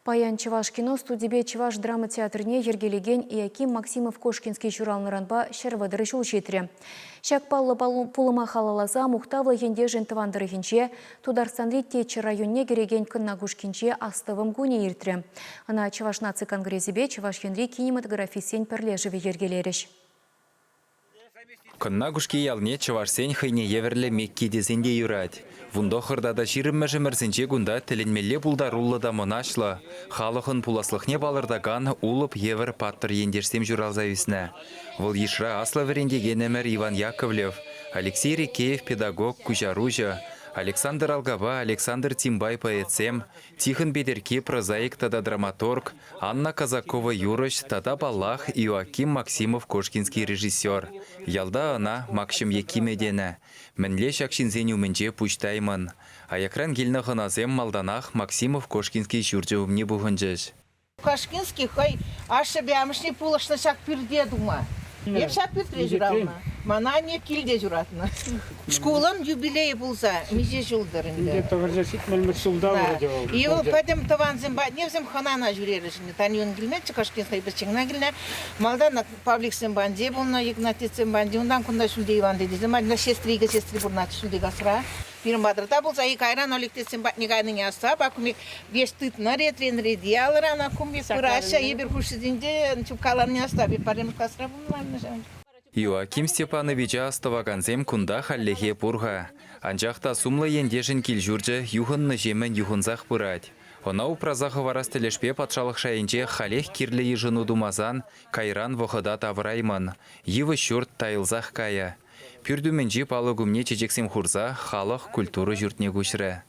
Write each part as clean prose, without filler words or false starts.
Паян Чеваш кино студибе Чеваш драма театрне ергелеген и Яким Максимов Кошкинский чуралныранба шервадыры шулшетре. Шак паллы пулыма халалаза мухтавлы ендежен тывандыры хинче, Тударстанли течі районне кереген кыннагушкинче астывым гуне иртре. Ана Чеваш наци конгрессибе Чеваш енри кинематографисен перлежеве ергелереш. Кыннагушки ялне Чевашсен хыйне еверле мекки дезенде юрать. Вундо хырдада жиріммәжі мәрсенче гунда тілінмелле бұлдарулы да монашлы. Халықын пуласлықне балырдаган улып евер паттыр ендерсем журалзависіне. Выл ешра асла верендеген әмір Иван Яковлев, Алексей Рикеев педагог Кужаружа, Александр Алгаба, Александр Тимбай поэтсем, Тихон Бедерке прозаик тада драматург, Анна Казакова Юрыш тада баллах Иоаким Максимов Кошкинский режиссер. Ялда ана Макшим Якимедені. Мінле шакшинзен үмінже пуштаймын. Аякран гелні ғыназем малданах Максимов Кошкинский жүрджі умне бұғынжыш. Кошкинский хай ашы бәмішне пулышны шак пирде дума. Еп шак пирде жүралына. Мана не килде жүратына. Школам юбилей болса, меже жылдырында. И ол падем таванзем ба, невзем ханана жүрерішіне. Таньон гілметші Кошкинский бішчіңна гілне. Малдан павликсен банде болна, Игнатицен банде. Ондан күнда шүлде Иван дедізі. Мадина сестриге сестри бұрнаты шүлде ғасыра. Бірін бадырда болса, и кайран олектесен батнигайның яса, бакумек вештыт наретрен редиялыр, ана кумек пыраша, ебір хушидінде чупкаларын яста, бір парем қасыра болмайны. Иоаким Степанович астываганзем кунда халлеге пурға. Анжақта сумлы ендежін кел жүрджі юғынны жемен юғынзақ бұрад. Она упразағы варас тілешпе патшалық шайынче халех кирлі ежыну думазан, кайран вұқыда тавраймын. Евы шүрт тайылзақ кая. Пүрдіменжі палы гумне чечексем хурза халық культуры жүртне көшірі.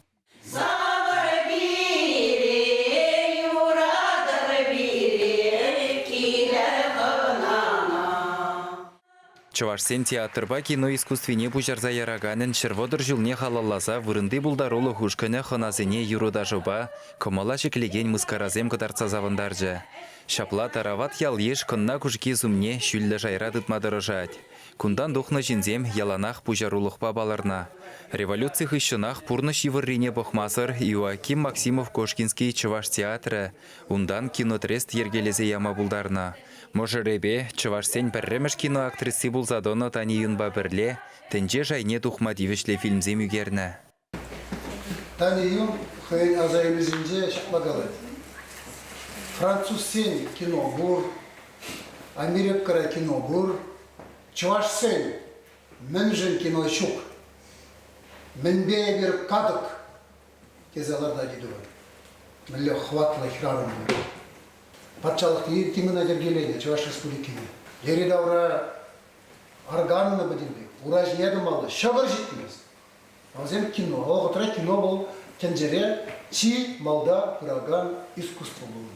Чувашсен театрба кино искусствене бұжарза яраганын шырводыр жылне халалласа вырынды бұлдарулы хушкыны хыназыне юруда жоба комала жеклеген мұскаразем кыдарца завындаржы. Шапла тарават ял еш кынна күшке зумне шүллі жайра дытмадырыжать. Кундан духна жинзем яланах бұжарулықпа баларна. Революция хыщынах пурны шивыррине бұхмасыр Иоаким Максимов Кошкинский Чуваш театры. Ундан кинотрест ергелезе яма бұлдарна. Можыребе, Чувашсен пәрремеш кино актрисы бұлзадоны тани юнба бірле, тенже жайне тухма дивешле фильмзем үгерні. Тани юн хыйын азайымызынже шақлагалайды. Французсен кино бұр, Америкара кино бұр, Чувашсен мінжін кино шук. Мінбе бір қадық кезаларда дейді ғой. Мінле хватлы хирарым бұр. Патшалық ертімін әдергелейді Чуваш Республикіне. Ері даура арганына бідінді, ураж едім алды, шағыр жеттіміз. Азем кино, оғытыра кино бұл кенжере, чи малда құраган искусство бұл.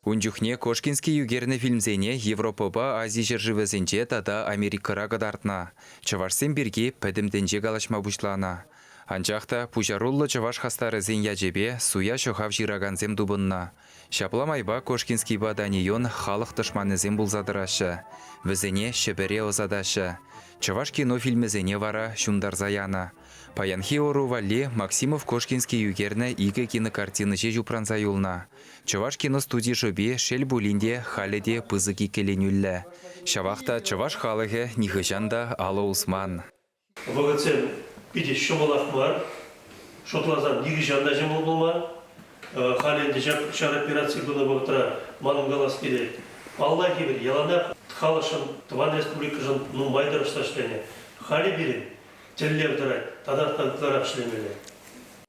Унжухне Кошкинский югерні фильмзене Европаба Азия жыржывызенче тада Америкара гадартна. Чувашсен бірге пәдімденже галашма бұшлана. Анчақта пужаруллы Чуваш хастарызен яжебе суя шохав жираганзем дубынна. Шапламайба Кошкинский баданион халық дышманызен бұлзадырашы. Візене шебере озадашы. Чуваш кино фильмізене вара шундарза яна. Паянхи ору валли Максимов Кошкинский югерні игі кинокартины же жупранза юлна. Чуваш кино студии жобе шел булинде халеде пызыки келенюллі. Шавақта Чуваш халығы нихыжанда алы Усман. Вағыцен пиде шомалақ бар, шотлазан нихыжанда жемол болма. Халенде шар операция было бұқтыра маның қалас келеді. Алла кебір, яланақ қалышын Тыван Республикажын майдар ұсташлене. Хали берін, тіллер тұрай, тадақтан тұларақ шлемелі.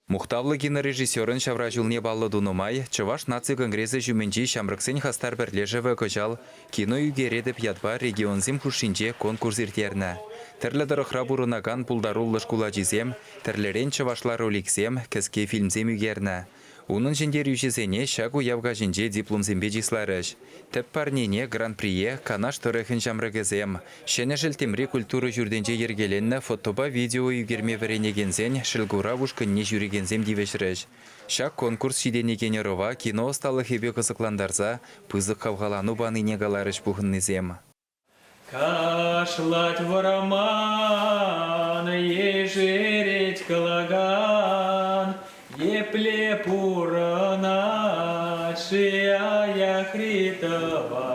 Мухтавлы кинорежиссерын шавра жылне баллы дунумай, Чуваш наци конгрессы жүменчи шамрыксен хастар бірлежеві көжал кино үгередіп ядба регионзем хушинче конкурс иртерні. Тірлі дұрықра бұрынаган пулдаруллы шкула жизем, тірлерен Чувашлар оликсем, кіске фильмзем үгерні. Унын жендер үшесене шагу явға жінже дипломзембе жисларыш. Тәп парнене гран-прие канаш тұрықын жамрығызем. Шені жылтемре культуры жүрденже ергеленні фотоба видео үгерме веренегензен шылгура ұшқынне жүрегензем девешіріш. Шак конкурс шиденегені рова кино осталы хебе қызықландарза пызық қавғалану баны негаларыш бұғыннезем. Кашлать вороман, ежереть калаган, епле пурана. Ашия яхритован.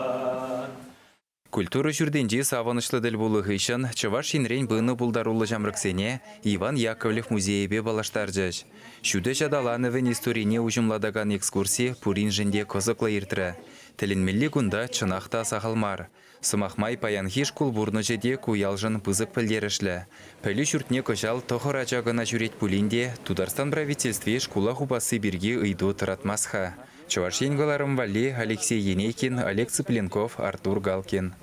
Культура жүрденде савынышлы діл болығы үшін Чаваш енрен бұны бұлдарулы жамрықсене Иван Яковлев музейбе балаштар жаш. Шуды жадалановын историне ұжымладаған экскурсия пурин жінде козықлы ертірі. Тілінмелі күнда чынақта сағалмар. Сымақмай паянхиш кулбурны жеде куялжын пызық пілдерішлі. Пәлі жүртне көжал тоқыр ачағына жүрет пулинде Тударстан правительстве шкула хубасы бірге ұйду тұратмасха. Чуваш енгаларым Вали, Алексей Енейкин, Олег Цыпленков, Артур Галкин.